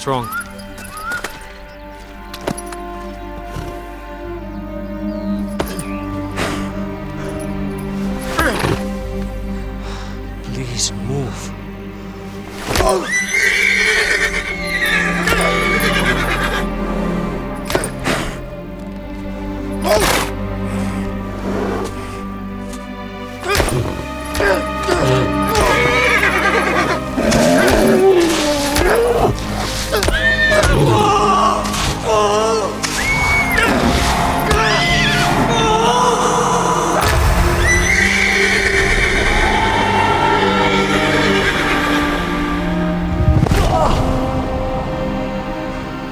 What's wrong? Please move.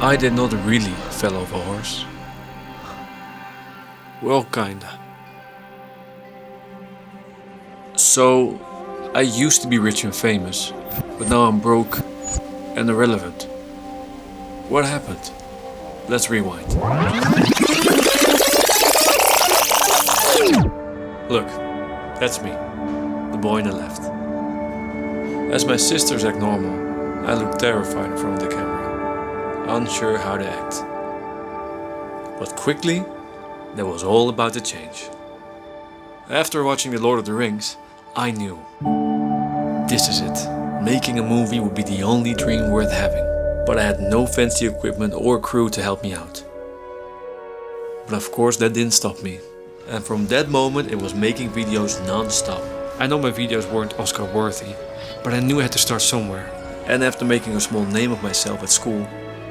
I did not really fell off a horse. Well, kinda. So, I used to be rich and famous, but now I'm broke and irrelevant. What happened? Let's rewind. Look, that's me, the boy on the left. As my sisters act normal, I look terrified in front of the camera, unsure how to act. But quickly, that was all about to change. After watching The Lord of the Rings, I knew. This is it. Making a movie would be the only dream worth having. But I had no fancy equipment or crew to help me out. But of course that didn't stop me. And from that moment it was making videos non-stop. I know my videos weren't Oscar worthy, but I knew I had to start somewhere. And after making a small name of myself at school,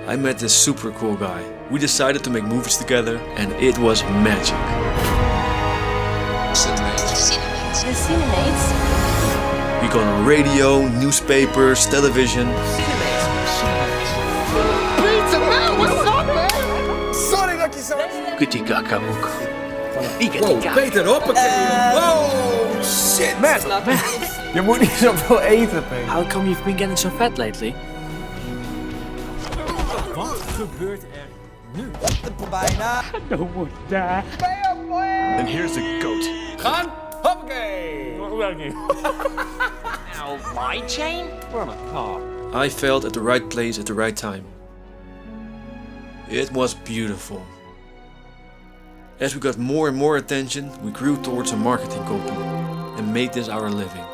I met this super cool guy. We decided to make movies together and it was magic. The Cinemates. We got on radio, newspapers, television. Pizza man, what's up, man? Sorry dat je zo... Kutie kakamoek. Wow, Peter, hoppakee. Wow, shit. Man, je moet niet zoveel eten, Peter. How come you've been getting so fat lately? Wat gebeurt er nu? Bijna. No more daar. And here's the goat. Gaan, hoppakee. Now, my chain? We're on a car. I felt at the right place at the right time. It was beautiful. As we got more and more attention, we grew towards a marketing company and made this our living.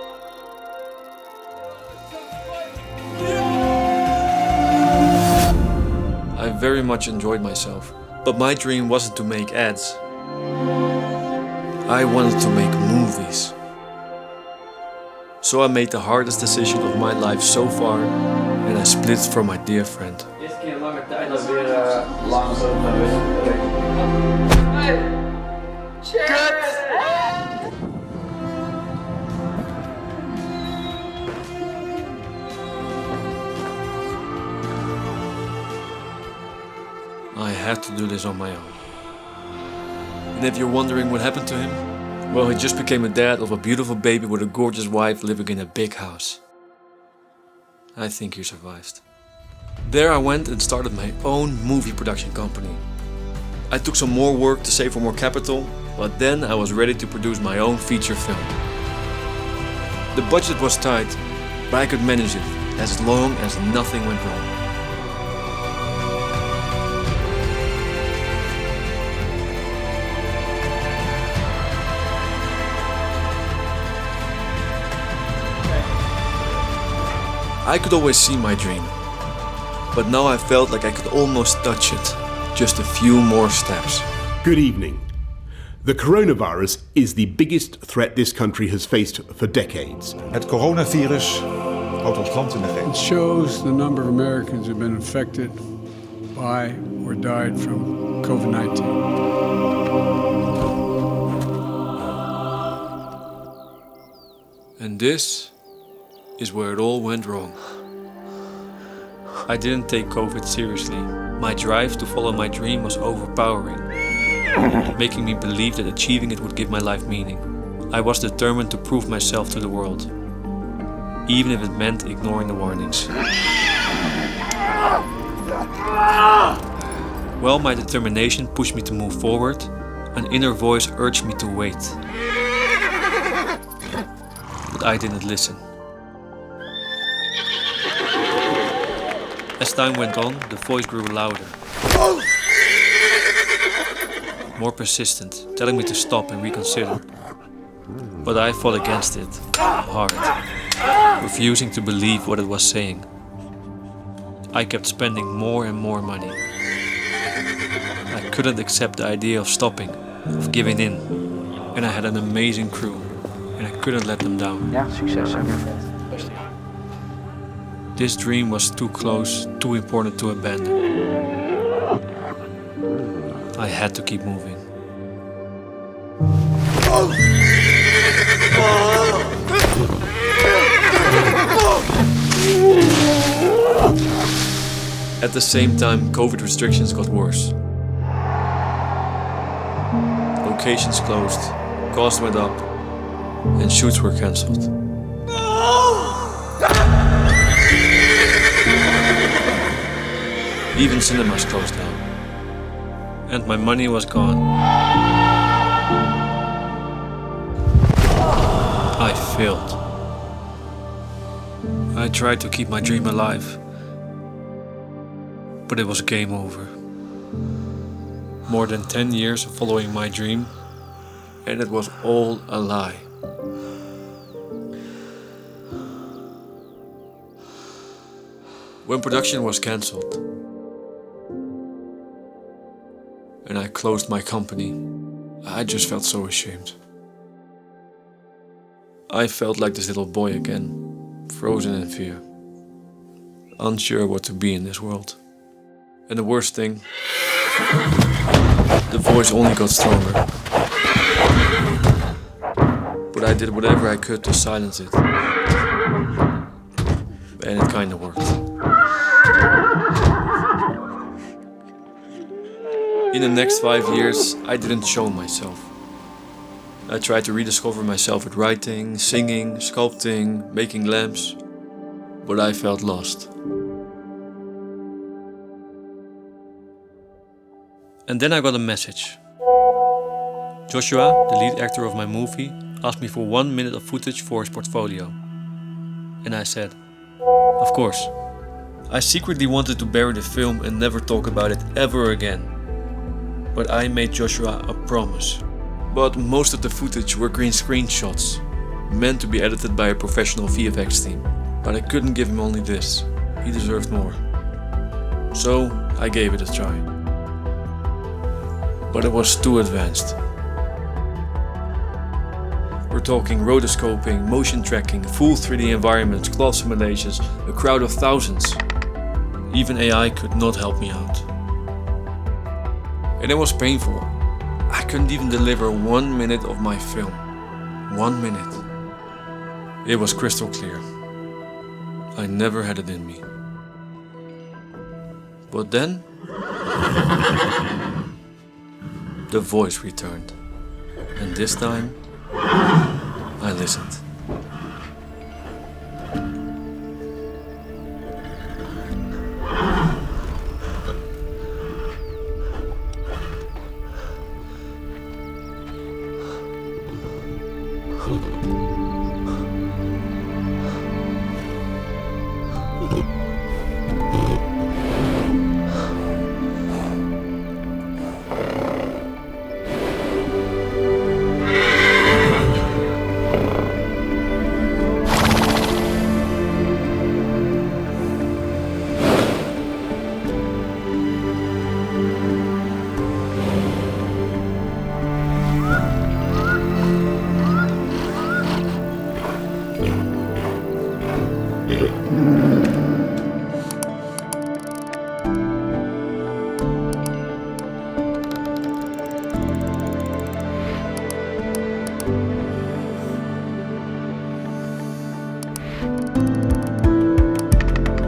I very much enjoyed myself, but my dream wasn't to make ads. I wanted to make movies. So I made the hardest decision of my life so far and I split from my dear friend. Eerste keer lange tijd dat weer langzaam gaan weten. I had to do this on my own. And if you're wondering what happened to him, well, he just became a dad of a beautiful baby with a gorgeous wife living in a big house. I think he survived. There I went and started my own movie production company. I took some more work to save for more capital, but then I was ready to produce my own feature film. The budget was tight, but I could manage it as long as nothing went wrong. I could always see my dream, but now I felt like I could almost touch it. Just a few more steps. Good evening. The coronavirus is the biggest threat this country has faced for decades. Het coronavirus houdt ons land in de greep. It shows the number of Americans who have been affected by or died from COVID-19. And this is where it all went wrong. I didn't take COVID seriously. My drive to follow my dream was overpowering, making me believe that achieving it would give my life meaning. I was determined to prove myself to the world, even if it meant ignoring the warnings. While my determination pushed me to move forward, an inner voice urged me to wait. But I didn't listen. As time went on, the voice grew louder. More persistent, telling me to stop and reconsider. But I fought against it, hard, refusing to believe what it was saying. I kept spending more and more money. I couldn't accept the idea of stopping, of giving in. And I had an amazing crew, and I couldn't let them down. Ja, succes. This dream was too close, too important to abandon. I had to keep moving. At the same time, COVID restrictions got worse. Locations closed, costs went up, and shoots were cancelled. Even cinemas closed down. And my money was gone. I failed. I tried to keep my dream alive, but it was game over. More than 10 years of following my dream, and it was all a lie. When production was cancelled, and I closed my company, I just felt so ashamed. I felt like this little boy again, frozen in fear, unsure what to be in this world. And the worst thing, the voice only got stronger. But I did whatever I could to silence it. And it kinda worked. In the next 5 years, I didn't show myself. I tried to rediscover myself with writing, singing, sculpting, making lamps, but I felt lost. And then I got a message. Joshua, the lead actor of my movie, asked me for 1 minute of footage for his portfolio. And I said, of course. I secretly wanted to bury the film and never talk about it ever again. But I made Joshua a promise. But most of the footage were green screen shots, meant to be edited by a professional VFX team. But I couldn't give him only this. He deserved more. So I gave it a try. But it was too advanced. We're talking rotoscoping, motion tracking, full 3D environments, cloth simulations, a crowd of thousands. Even AI could not help me out. And it was painful. I couldn't even deliver 1 minute of my film. 1 minute. It was crystal clear. I never had it in me. But then, the voice returned. And this time, I listened.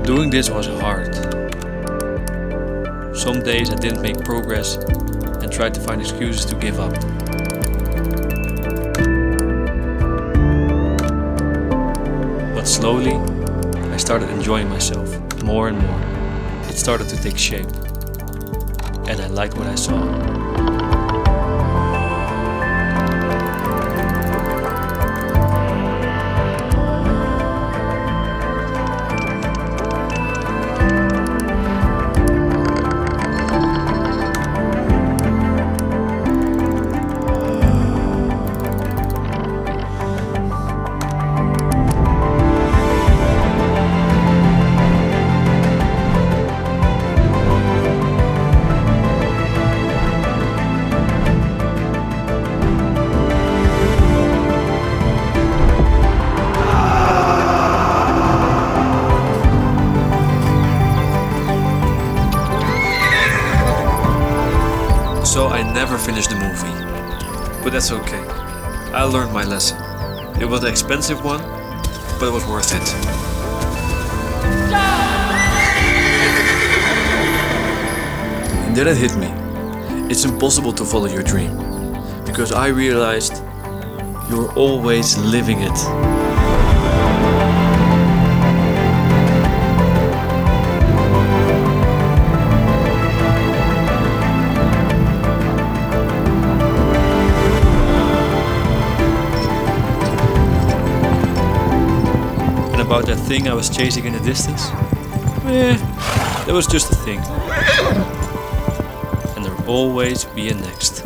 Doing this was hard. Some days I didn't make progress and tried to find excuses to give up. But slowly, I started enjoying myself more and more. It started to take shape, and I liked what I saw. So I never finished the movie. But that's okay. I learned my lesson. It was an expensive one, but it was worth it. And then it hit me. It's impossible to follow your dream. Because I realized you're always living it. About that thing I was chasing in the distance? That was just a thing. And there'll always be a next.